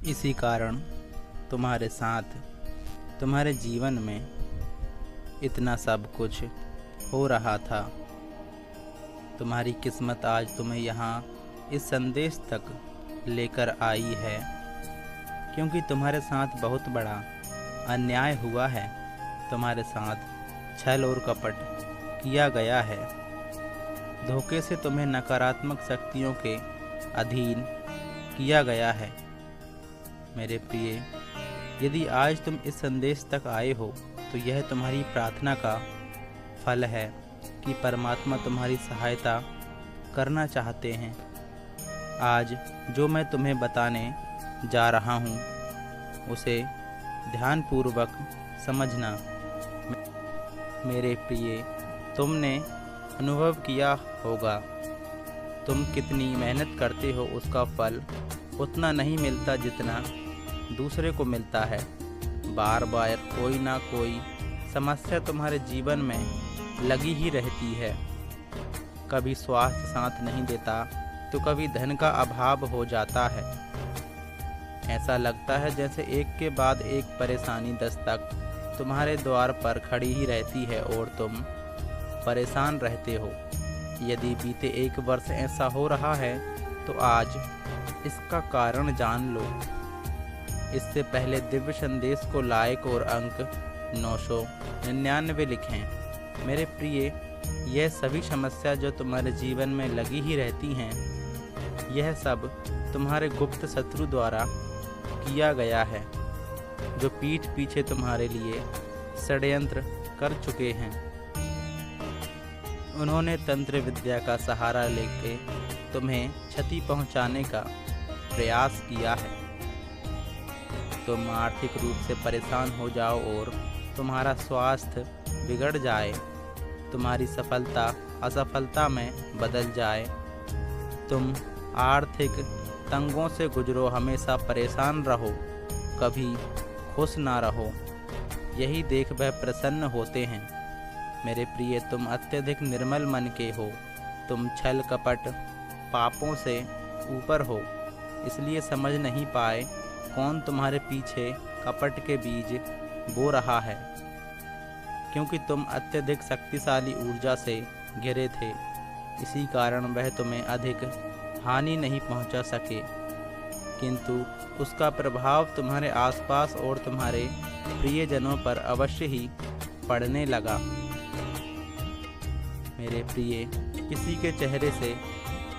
इसी कारण तुम्हारे साथ तुम्हारे जीवन में इतना सब कुछ हो रहा था। तुम्हारी किस्मत आज तुम्हें यहाँ इस संदेश तक लेकर आई है, क्योंकि तुम्हारे साथ बहुत बड़ा अन्याय हुआ है। तुम्हारे साथ छल और कपट किया गया है। धोखे से तुम्हें नकारात्मक शक्तियों के अधीन किया गया है। मेरे प्रिय, यदि आज तुम इस संदेश तक आए हो तो यह तुम्हारी प्रार्थना का फल है कि परमात्मा तुम्हारी सहायता करना चाहते हैं। आज जो मैं तुम्हें बताने जा रहा हूँ उसे ध्यानपूर्वक समझना। मेरे प्रिय, तुमने अनुभव किया होगा, तुम कितनी मेहनत करते हो उसका फल उतना नहीं मिलता जितना दूसरे को मिलता है। बार बार कोई ना कोई समस्या तुम्हारे जीवन में लगी ही रहती है। कभी स्वास्थ्य साथ नहीं देता तो कभी धन का अभाव हो जाता है। ऐसा लगता है जैसे एक के बाद एक परेशानी दस्तक तुम्हारे द्वार पर खड़ी ही रहती है और तुम परेशान रहते हो। यदि बीते 1 वर्ष ऐसा हो रहा है तो आज इसका कारण जान लो। इससे पहले दिव्य संदेश को लाइक और अंक 999 लिखें। मेरे प्रिय, यह सभी समस्या जो तुम्हारे जीवन में लगी ही रहती हैं, यह सब तुम्हारे गुप्त शत्रु द्वारा किया गया है, जो पीठ पीछे तुम्हारे लिए षड्यंत्र कर चुके हैं। उन्होंने तंत्र विद्या का सहारा लेके तुम्हें क्षति पहुंचाने का प्रयास किया है। तुम आर्थिक रूप से परेशान हो जाओ और तुम्हारा स्वास्थ्य बिगड़ जाए, तुम्हारी सफलता असफलता में बदल जाए, तुम आर्थिक तंगों से गुजरो, हमेशा परेशान रहो, कभी खुश ना रहो। यही देख वह प्रसन्न होते हैं। मेरे प्रिय, तुम अत्यधिक निर्मल मन के हो। तुम छल कपट पापों से ऊपर हो, इसलिए समझ नहीं पाए कौन तुम्हारे पीछे कपट के बीज बो रहा है, क्योंकि तुम अत्यधिक शक्तिशाली ऊर्जा से घिरे थे। इसी कारण वह तुम्हें अधिक हानि नहीं पहुंचा सके, किंतु उसका प्रभाव तुम्हारे आसपास और तुम्हारे प्रियजनों पर अवश्य ही पड़ने लगा। मेरे प्रिय, किसी के चेहरे से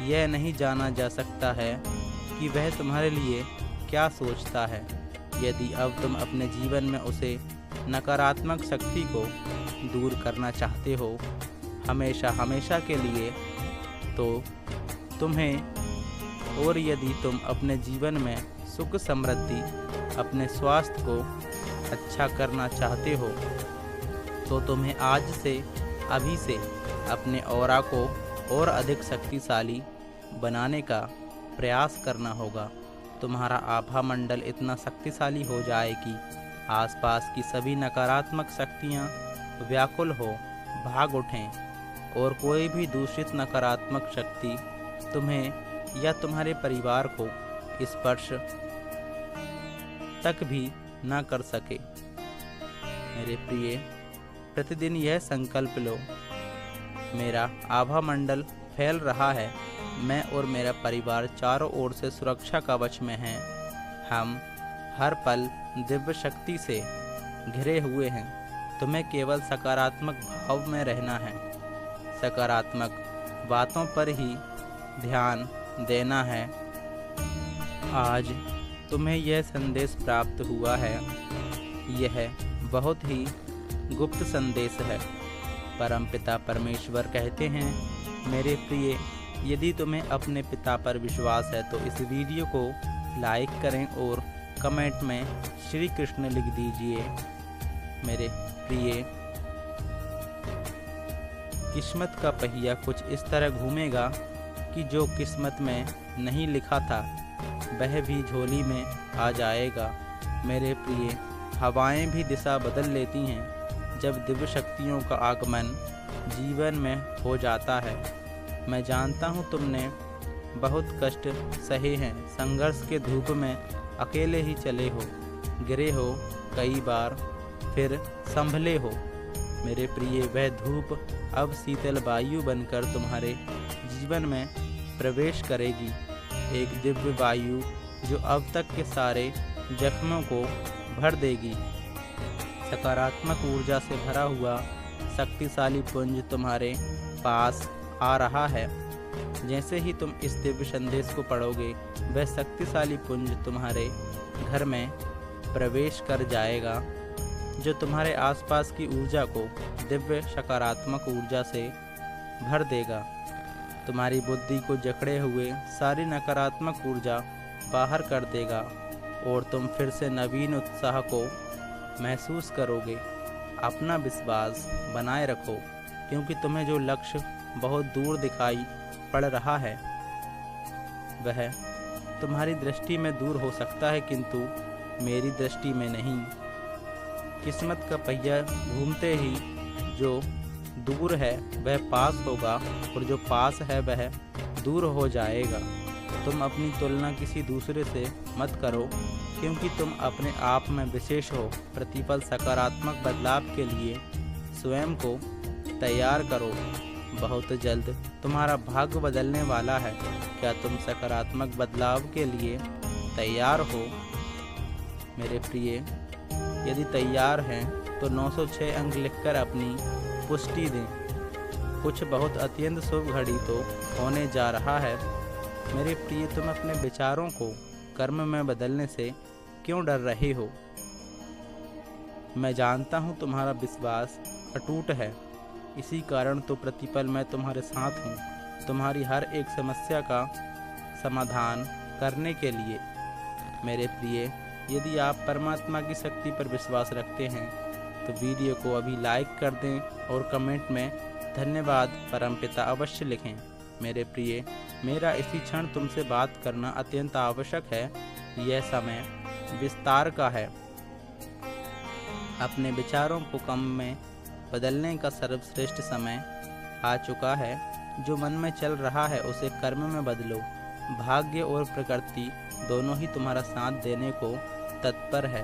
यह नहीं जाना जा सकता है कि वह तुम्हारे लिए क्या सोचता है। यदि अब तुम अपने जीवन में उसे नकारात्मक शक्ति को दूर करना चाहते हो हमेशा हमेशा के लिए, तो तुम्हें, और यदि तुम अपने जीवन में सुख समृद्धि, अपने स्वास्थ्य को अच्छा करना चाहते हो, तो तुम्हें आज से, अभी से अपने ऑरा को और अधिक शक्तिशाली बनाने का प्रयास करना होगा। तुम्हारा आभा मंडल इतना शक्तिशाली हो जाए कि आसपास की सभी नकारात्मक शक्तियाँ व्याकुल हो, भाग उठें और कोई भी दूषित नकारात्मक शक्ति तुम्हें या तुम्हारे परिवार को स्पर्श तक भी ना कर सके। मेरे प्रिय, प्रतिदिन यह संकल्प लो, मेरा आभा मंडल फैल रहा है, मैं और मेरा परिवार चारों ओर से सुरक्षा कवच में हैं। हम हर पल दिव्य शक्ति से घिरे हुए हैं। तुम्हें केवल सकारात्मक भाव में रहना है, सकारात्मक बातों पर ही ध्यान देना है। आज तुम्हें यह संदेश प्राप्त हुआ है। यह बहुत ही गुप्त संदेश है। परमपिता परमेश्वर कहते हैं, मेरे प्रिय, यदि तुम्हें अपने पिता पर विश्वास है तो इस वीडियो को लाइक करें और कमेंट में श्री कृष्ण लिख दीजिए। मेरे प्रिय, किस्मत का पहिया कुछ इस तरह घूमेगा कि जो किस्मत में नहीं लिखा था वह भी झोली में आ जाएगा। मेरे प्रिय, हवाएं भी दिशा बदल लेती हैं जब दिव्य शक्तियों का आगमन जीवन में हो जाता है। मैं जानता हूँ तुमने बहुत कष्ट सहे हैं, संघर्ष के धूप में अकेले ही चले हो, गिरे हो कई बार, फिर संभले हो। मेरे प्रिय, वह धूप अब शीतल वायु बनकर तुम्हारे जीवन में प्रवेश करेगी, एक दिव्य वायु जो अब तक के सारे जख्मों को भर देगी। सकारात्मक ऊर्जा से भरा हुआ शक्तिशाली पुंज तुम्हारे पास आ रहा है। जैसे ही तुम इस दिव्य संदेश को पढ़ोगे, वह शक्तिशाली पुंज तुम्हारे घर में प्रवेश कर जाएगा, जो तुम्हारे आसपास की ऊर्जा को दिव्य सकारात्मक ऊर्जा से भर देगा। तुम्हारी बुद्धि को जकड़े हुए सारी नकारात्मक ऊर्जा बाहर कर देगा और तुम फिर से नवीन उत्साह को महसूस करोगे। अपना विश्वास बनाए रखो, क्योंकि तुम्हें जो लक्ष्य बहुत दूर दिखाई पड़ रहा है वह तुम्हारी दृष्टि में दूर हो सकता है, किंतु मेरी दृष्टि में नहीं। किस्मत का पहिया घूमते ही जो दूर है वह पास होगा और जो पास है वह दूर हो जाएगा। तुम अपनी तुलना किसी दूसरे से मत करो, क्योंकि तुम अपने आप में विशेष हो। प्रतिपल सकारात्मक बदलाव के लिए स्वयं को तैयार करो। बहुत जल्द तुम्हारा भाग्य बदलने वाला है। क्या तुम सकारात्मक बदलाव के लिए तैयार हो? मेरे प्रिय, यदि तैयार हैं तो 906 अंक लिखकर अपनी पुष्टि दें। कुछ बहुत अत्यंत शुभ घड़ी तो होने जा रहा है। मेरे प्रिय, तुम अपने विचारों को कर्म में बदलने से क्यों डर रहे हो? मैं जानता हूँ तुम्हारा विश्वास अटूट है, इसी कारण तो प्रतिपल मैं तुम्हारे साथ हूँ, तुम्हारी हर एक समस्या का समाधान करने के लिए। मेरे प्रिय, यदि आप परमात्मा की शक्ति पर विश्वास रखते हैं तो वीडियो को अभी लाइक कर दें और कमेंट में धन्यवाद परमपिता अवश्य लिखें। मेरे प्रिय, मेरा इसी क्षण तुमसे बात करना अत्यंत आवश्यक है। यह समय विस्तार का है। अपने विचारों को कर्म में बदलने का सर्वश्रेष्ठ समय आ चुका है। जो मन में चल रहा है उसे कर्म में बदलो। भाग्य और प्रकृति दोनों ही तुम्हारा साथ देने को तत्पर है।